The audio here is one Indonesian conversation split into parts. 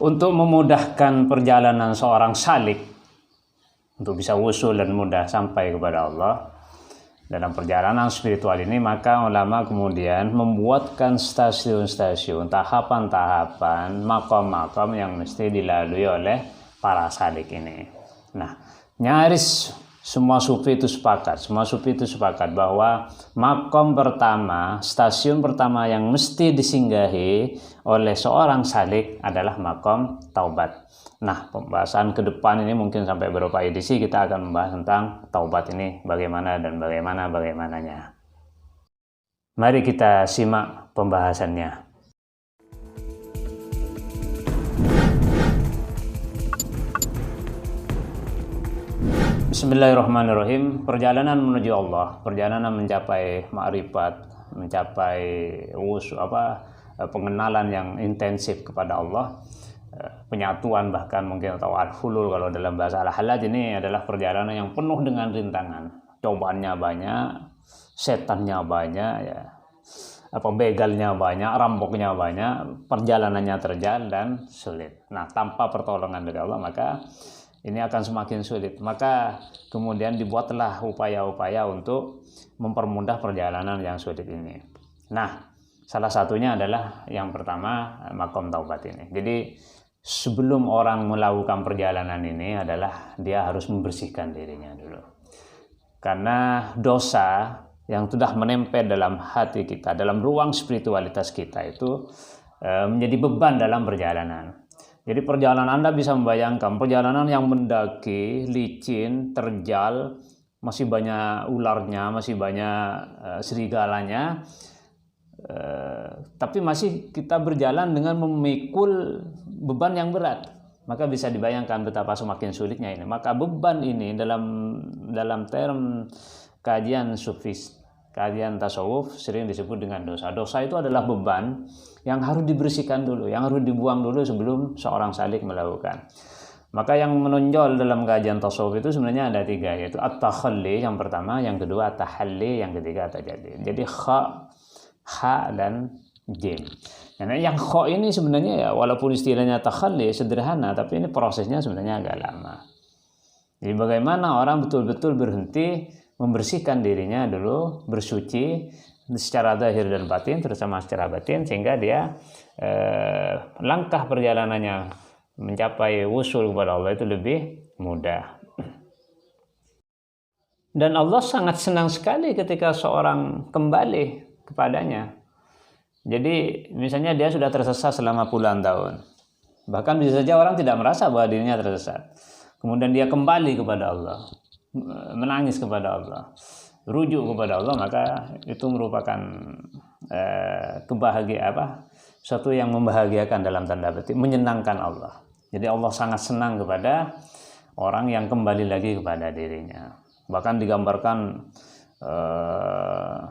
untuk memudahkan perjalanan seorang salik untuk bisa wusul dan mudah sampai kepada Allah dalam perjalanan spiritual ini, maka ulama kemudian membuatkan stasiun-stasiun, tahapan-tahapan, makom-makom yang mesti dilalui oleh para salik ini. Nah, nyaris semua sufi itu sepakat bahwa makom pertama, stasiun pertama yang mesti disinggahi oleh seorang salik adalah makom taubat. Nah, pembahasan ke depan ini mungkin sampai beberapa edisi kita akan membahas tentang taubat ini, bagaimana dan bagaimananya. Mari kita simak pembahasannya. Bismillahirrahmanirrahim. Perjalanan menuju Allah, perjalanan mencapai ma'rifat, mencapai pengenalan yang intensif kepada Allah, penyatuan bahkan mungkin, atau al-hulul kalau dalam bahasa al-halaj, ini adalah perjalanan yang penuh dengan rintangan. Cobaannya banyak, setannya banyak, ya, begalnya banyak, rampoknya banyak, perjalanannya terjal dan sulit. Nah, tanpa pertolongan dari Allah maka ini akan semakin sulit. Maka kemudian dibuatlah upaya-upaya untuk mempermudah perjalanan yang sulit ini. Nah, salah satunya adalah yang pertama, makom taubat ini. Jadi sebelum orang melakukan perjalanan ini adalah dia harus membersihkan dirinya dulu. Karena dosa yang sudah menempel dalam hati kita, dalam ruang spiritualitas kita itu menjadi beban dalam perjalanan. Jadi perjalanan Anda bisa membayangkan perjalanan yang mendaki, licin, terjal, masih banyak ularnya, masih banyak serigalanya, tapi masih kita berjalan dengan memikul beban yang berat. Maka bisa dibayangkan betapa semakin sulitnya ini. Maka beban ini dalam term kajian sufis, kajian tasawuf sering disebut dengan dosa. Dosa itu adalah beban yang harus dibersihkan dulu, yang harus dibuang dulu sebelum seorang salik melakukan. Maka yang menonjol dalam kajian tasawuf itu sebenarnya ada 3, yaitu at-takhalli yang pertama, yang kedua at-tahalli, yang ketiga at-tajalli. Jadi ha dan jim. Nah, yang kha ini sebenarnya, ya, walaupun istilahnya takhalli sederhana, tapi ini prosesnya sebenarnya agak lama. Jadi bagaimana orang betul-betul berhenti membersihkan dirinya dulu, bersuci secara zahir dan batin, terutama secara batin, sehingga dia langkah perjalanannya mencapai wusul kepada Allah itu lebih mudah. Dan Allah sangat senang sekali ketika seorang kembali kepadanya. Jadi misalnya dia sudah tersesat selama puluhan tahun, bahkan bisa saja orang tidak merasa bahwa dirinya tersesat, kemudian dia kembali kepada Allah, menangis kepada Allah, rujuk kepada Allah, maka itu merupakan suatu yang membahagiakan dalam tanda petik, menyenangkan Allah. Jadi Allah sangat senang kepada orang yang kembali lagi kepada dirinya. Bahkan digambarkan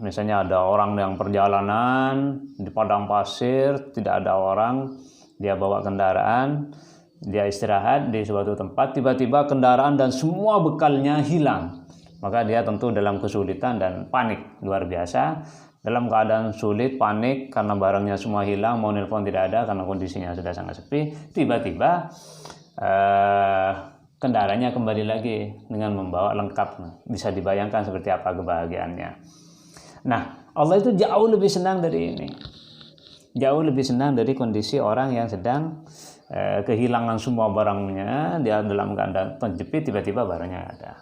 misalnya ada orang yang perjalanan di padang pasir, tidak ada orang, dia bawa kendaraan, dia istirahat di suatu tempat, tiba-tiba kendaraan dan semua bekalnya hilang. Maka dia tentu dalam kesulitan dan panik luar biasa. Dalam keadaan sulit, panik karena barangnya semua hilang, mau nelpon tidak ada karena kondisinya sudah sangat sepi. Tiba-tiba kendaraannya kembali lagi dengan membawa lengkap. Bisa dibayangkan seperti apa kebahagiaannya. Nah, Allah itu jauh lebih senang dari ini. Jauh lebih senang dari kondisi orang yang sedang kehilangan semua barangnya, dia dalam keadaan terjepit, tiba-tiba barangnya ada.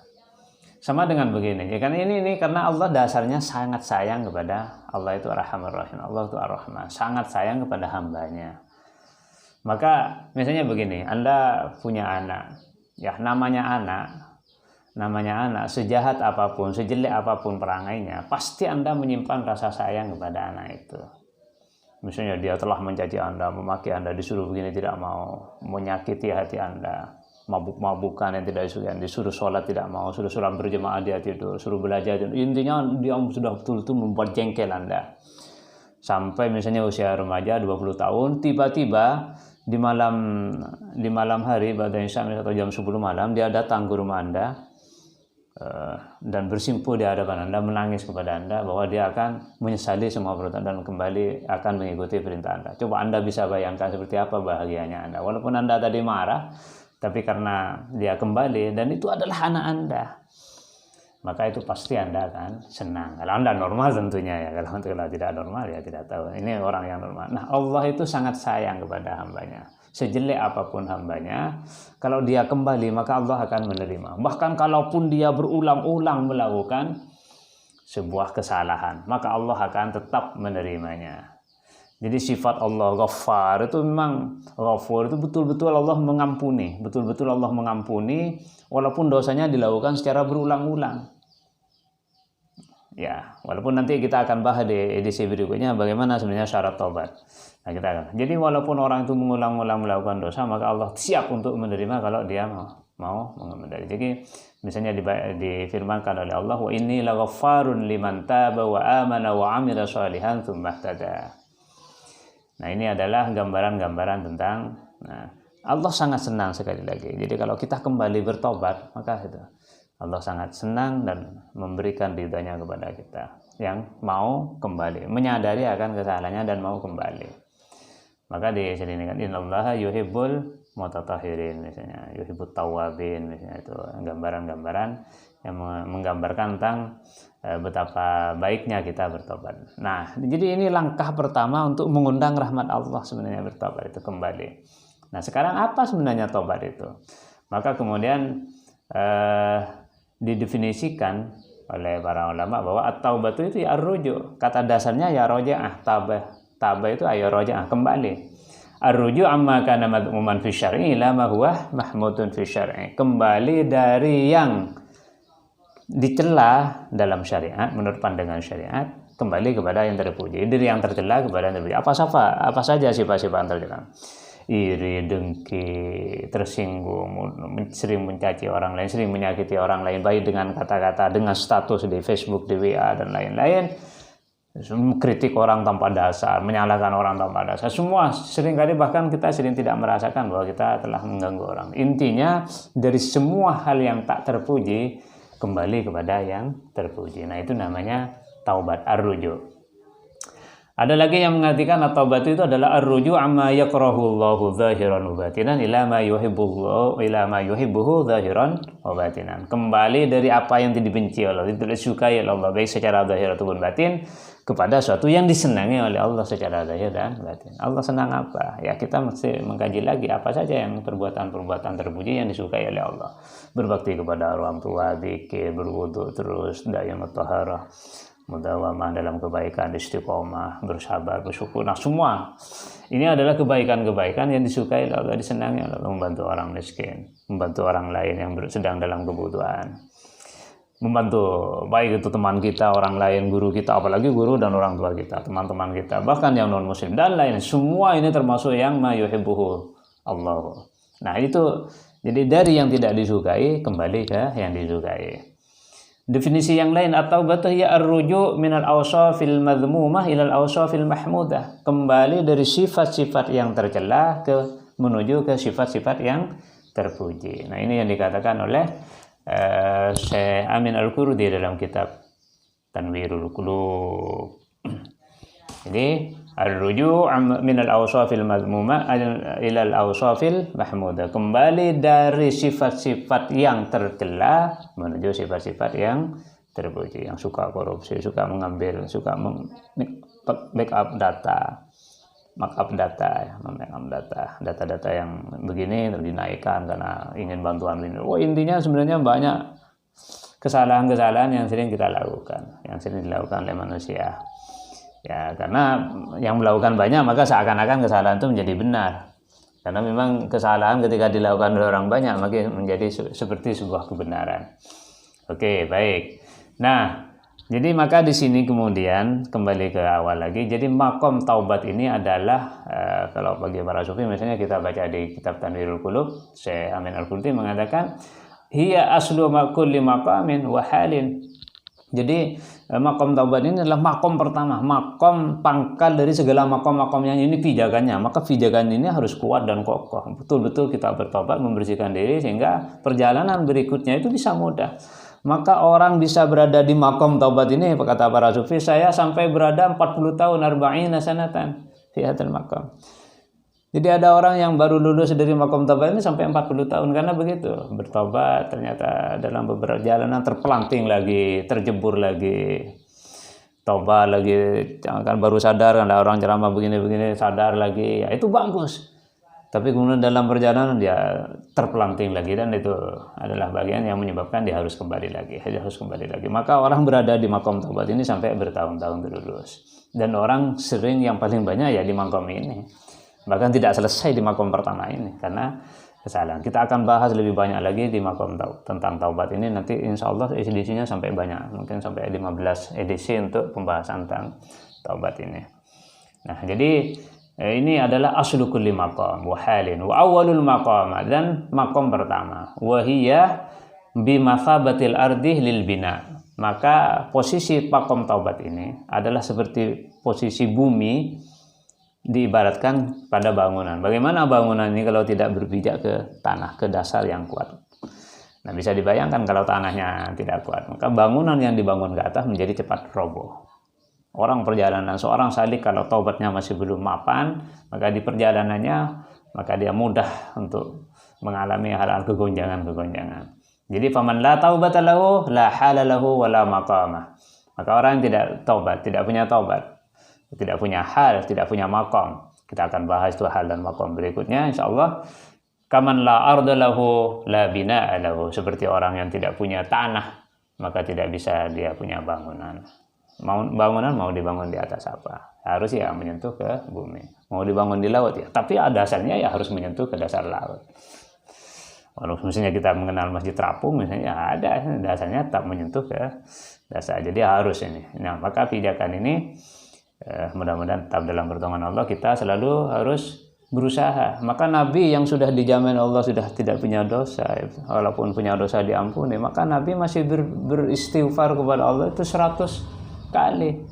Sama dengan begini, ya kan, ini karena Allah dasarnya sangat sayang kepada, Allah itu Ar-Rahmanur Rahim, Allah itu Ar-Rahman, sangat sayang kepada hambanya. Maka misalnya begini, Anda punya anak, ya, namanya anak, sejahat apapun, sejelek apapun perangainya, pasti Anda menyimpan rasa sayang kepada anak itu. Misalnya dia telah mencaci Anda, memaki Anda, disuruh begini tidak mau, menyakiti hati Anda, mabuk-mabukan yang tidak disukai, disuruh sholat tidak mau, suruh sholat berjemaah dia tidur, suruh belajar, intinya dia sudah betul-betul membuat jengkel Anda. Sampai misalnya usia remaja 20 tahun, tiba-tiba di malam hari pada Isya atau jam 10 malam dia datang ke rumah Anda, dan bersimpuh di hadapan Anda, menangis kepada Anda bahwa dia akan menyesali semua perbuatan dan kembali akan mengikuti perintah Anda. Coba Anda bisa bayangkan seperti apa bahagianya Anda. Walaupun Anda tadi marah, tapi karena dia kembali dan itu adalah anak Anda, maka itu pasti Anda akan senang. Kalau Anda normal tentunya ya, kalau tidak normal ya tidak tahu. Ini orang yang normal. Nah, Allah itu sangat sayang kepada hambanya. Sejelek apapun hambanya, kalau dia kembali maka Allah akan menerima. Bahkan kalaupun dia berulang-ulang melakukan sebuah kesalahan, maka Allah akan tetap menerimanya. Jadi sifat Allah Ghaffar itu memang, Ghafur itu betul-betul Allah mengampuni, betul-betul Allah mengampuni walaupun dosanya dilakukan secara berulang-ulang. Ya, walaupun nanti kita akan bahas di edisi berikutnya bagaimana sebenarnya syarat taubat. Nah, jadi walaupun orang itu mengulang-ulang melakukan dosa, maka Allah siap untuk menerima kalau dia mau mengendali. Jadi misalnya difirmankan oleh Allah, wa inni laghaffarun liman taba wa amana wa amila shalihan tsumma ihtada. Nah, ini adalah gambaran-gambaran tentang Allah sangat senang sekali lagi. Jadi kalau kita kembali bertobat, maka itu Allah sangat senang dan memberikan ridhanya kepada kita yang mau kembali, menyadari akan kesalahannya dan mau kembali. Maka di sini kan innallaha yuhibbul mutatahhirin, misalnya yuhibbut tawwabin, misalnya itu gambaran-gambaran yang menggambarkan tentang betapa baiknya kita bertobat. Nah, jadi ini langkah pertama untuk mengundang rahmat Allah sebenarnya, bertobat itu kembali. Nah, sekarang apa sebenarnya tobat itu? Maka kemudian didefinisikan oleh para ulama bahwa at-taubatu itu ya ar-ruju'. Kata dasarnya ya roja'ah, tabah itu ayo roja'ah, kembali. Ar-ruju' amma kana mad'uman fi syar'i ila ma huwa mahmudun fi syar'i. Kembali dari yang dicela dalam syariat, menurut pandangan syariat, kembali kepada yang terpuji. Dari yang tercela kepada yang terpuji. Apa saja sifat-sifat yang tercela? Iri, dengki, tersinggung, sering mencaci orang lain, sering menyakiti orang lain, baik dengan kata-kata, dengan status di Facebook, di WA, dan lain-lain. Kritik orang tanpa dasar, menyalahkan orang tanpa dasar, semua seringkali bahkan kita sering tidak merasakan bahwa kita telah mengganggu orang. Intinya dari semua hal yang tak terpuji, kembali kepada yang terpuji. Nah, itu namanya taubat, ar-ruju'. Ada lagi yang mengartikan at-taubat itu adalah ar-ruju' amma yakrahullahu zahiran wa batinan ila ma yuhibbuhu zahiran wa batinan. Kembali dari apa yang dibenci Allah, itu disukai oleh Allah baik secara zahir ataupun batin, kepada sesuatu yang disenangi oleh Allah secara zahir dan batin. Allah senang apa? Ya, kita mesti mengkaji lagi apa saja yang perbuatan-perbuatan terpuji yang disukai oleh Allah. Berbakti kepada orang tua, zikir, berwudu terus, dayamut thaharah, mudawamah dalam kebaikan, istiqomah, bersabar, bersyukur. Nah, semua ini adalah kebaikan-kebaikan yang disukai oleh Allah, disenangi oleh Allah. Membantu orang miskin, membantu orang lain yang sedang dalam kebutuhan, membantu baik itu teman kita, orang lain, guru kita, apalagi guru dan orang tua kita, teman-teman kita, bahkan yang non muslim dan lain. Semua ini termasuk yang ma yuhibbuhu Allah. Nah, itu jadi dari yang tidak disukai kembali ke yang disukai. Definisi yang lain atau batu ya ar-ruju' minal awsafil madhmumah ilal awsafil mahmudah. Kembali dari sifat-sifat yang tercela menuju ke sifat-sifat yang terpuji. Nah, ini yang dikatakan oleh Syekh Amin Al-Qurdi dalam kitab Tanwirul Qulub. Jadi ar-ruju' minal awsafil madhmumah ilal awsafil mahmudah. Kembali dari sifat-sifat yang tercela menuju sifat-sifat yang terpuji. Yang suka korupsi, suka mengambil, suka backup data, markup data, data-data yang begini dinaikkan karena ingin bantuan ini. Intinya sebenarnya banyak kesalahan-kesalahan yang sering kita lakukan, yang sering dilakukan oleh manusia. Ya, karena yang melakukan banyak maka seakan-akan kesalahan itu menjadi benar. Karena memang kesalahan ketika dilakukan oleh orang banyak maka menjadi seperti sebuah kebenaran. Oke, baik. Nah, jadi maka di sini kemudian kembali ke awal lagi. Jadi makom taubat ini adalah kalau bagi para sufi misalnya kita baca di kitab Tanwirul Qulub, Syekh Amin Al-Qurdi mengatakan hiya aslu kulli maqamin wa halin. Jadi makom taubat ini adalah makom pertama, makom pangkal dari segala makom-makom yang ini pijakannya. Maka pijakan ini harus kuat dan kokoh. Betul-betul kita bertobat, membersihkan diri sehingga perjalanan berikutnya itu bisa mudah. Maka orang bisa berada di makom taubat ini, kata para sufi, saya sampai berada 40 tahun, arba'ina sanatan fi hadzal maqam. Jadi ada orang yang baru lulus dari makom taubat ini sampai 40 tahun karena begitu, bertobat ternyata dalam beberapa jalanan terpelanting lagi, terjebur lagi. Taubat lagi, kan baru sadar, kan ada orang ceramah begini-begini, sadar lagi, ya itu bagus. Tapi kemudian dalam perjalanan dia terpelanting lagi, dan itu adalah bagian yang menyebabkan dia harus kembali lagi. Maka orang berada di makom taubat ini sampai bertahun-tahun terus. Dan orang sering yang paling banyak ya di makom ini. Bahkan tidak selesai di makom pertama ini karena kesalahan. Kita akan bahas lebih banyak lagi di makom tentang taubat ini nanti, insya Allah edisinya sampai banyak, mungkin sampai 15 edisi untuk pembahasan tentang taubat ini. Nah, jadi ini adalah aslu kulli maqam wa halin wa awwalul maqam, dan makom pertama wa hiya bi mathabatil ardi lil bina. Maka posisi makom taubat ini adalah seperti posisi bumi diibaratkan pada bangunan. Bagaimana bangunan ini kalau tidak berpijak ke tanah, ke dasar yang kuat? Nah, bisa dibayangkan kalau tanahnya tidak kuat, maka bangunan yang dibangun ke atas menjadi cepat roboh. Orang perjalanan, seorang salik kalau taubatnya masih belum mapan, maka di perjalanannya, maka dia mudah untuk mengalami hal-hal kegonjangan-kegonjangan. Jadi faman la taubata lahu la halalahu wala maqamah. Maka orang yang tidak taubat, tidak punya taubat, tidak punya hal, tidak punya makom. Kita akan bahas itu hal dan makom berikutnya insyaallah. Kaman la arda lahu la bina'a lahu, seperti orang yang tidak punya tanah, maka tidak bisa dia punya bangunan. Bangunan mau dibangun di atas apa? Harus ya menyentuh ke bumi. Mau dibangun di laut ya, tapi dasarnya ya harus menyentuh ke dasar laut. Walaupun misalnya kita mengenal masjid terapung misalnya, ada dasarnya tetap menyentuh ke dasar. Jadi harus ini. Nah, maka pijakan ini mudah-mudahan tetap dalam pertolongan Allah, kita selalu harus berusaha. Maka Nabi yang sudah dijamin Allah sudah tidak punya dosa, walaupun punya dosa diampuni, maka Nabi masih beristighfar kepada Allah itu 100 kali.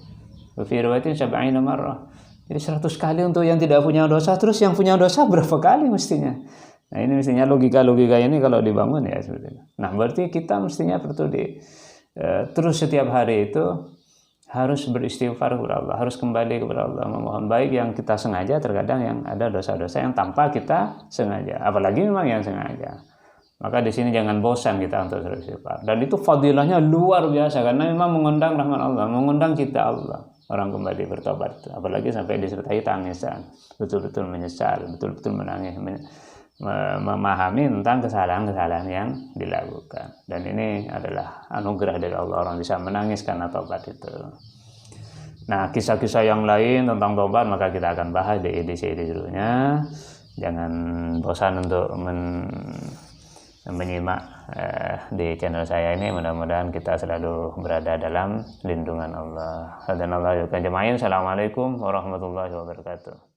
Fi riwayatin 70 marrah. Jadi 100 kali untuk yang tidak punya dosa, terus yang punya dosa berapa kali mestinya? Nah, ini mestinya logika ini kalau dibangun ya seperti itu. Nah, berarti kita mestinya terus setiap hari itu harus beristighfar kepada Allah, harus kembali kepada Allah, memohon baik yang kita sengaja, terkadang yang ada dosa-dosa yang tanpa kita sengaja, apalagi memang yang sengaja. Maka di sini jangan bosan kita untuk beristighfar. Dan itu fadilahnya luar biasa karena memang mengundang rahmat Allah, mengundang cinta Allah. Orang kembali bertobat, apalagi sampai disertai tangisan, betul-betul menyesal, betul-betul menangis, memahami tentang kesalahan-kesalahan yang dilakukan. Dan ini adalah anugerah dari Allah, orang bisa menangis karena tobat itu. Nah, kisah-kisah yang lain tentang tobat maka kita akan bahas di edisi-edisi dulunya. Jangan bosan untuk menyimak di channel saya ini. Mudah-mudahan kita selalu berada dalam lindungan Allah. Dan Allah juga jemain. Assalamualaikum warahmatullahi wabarakatuh.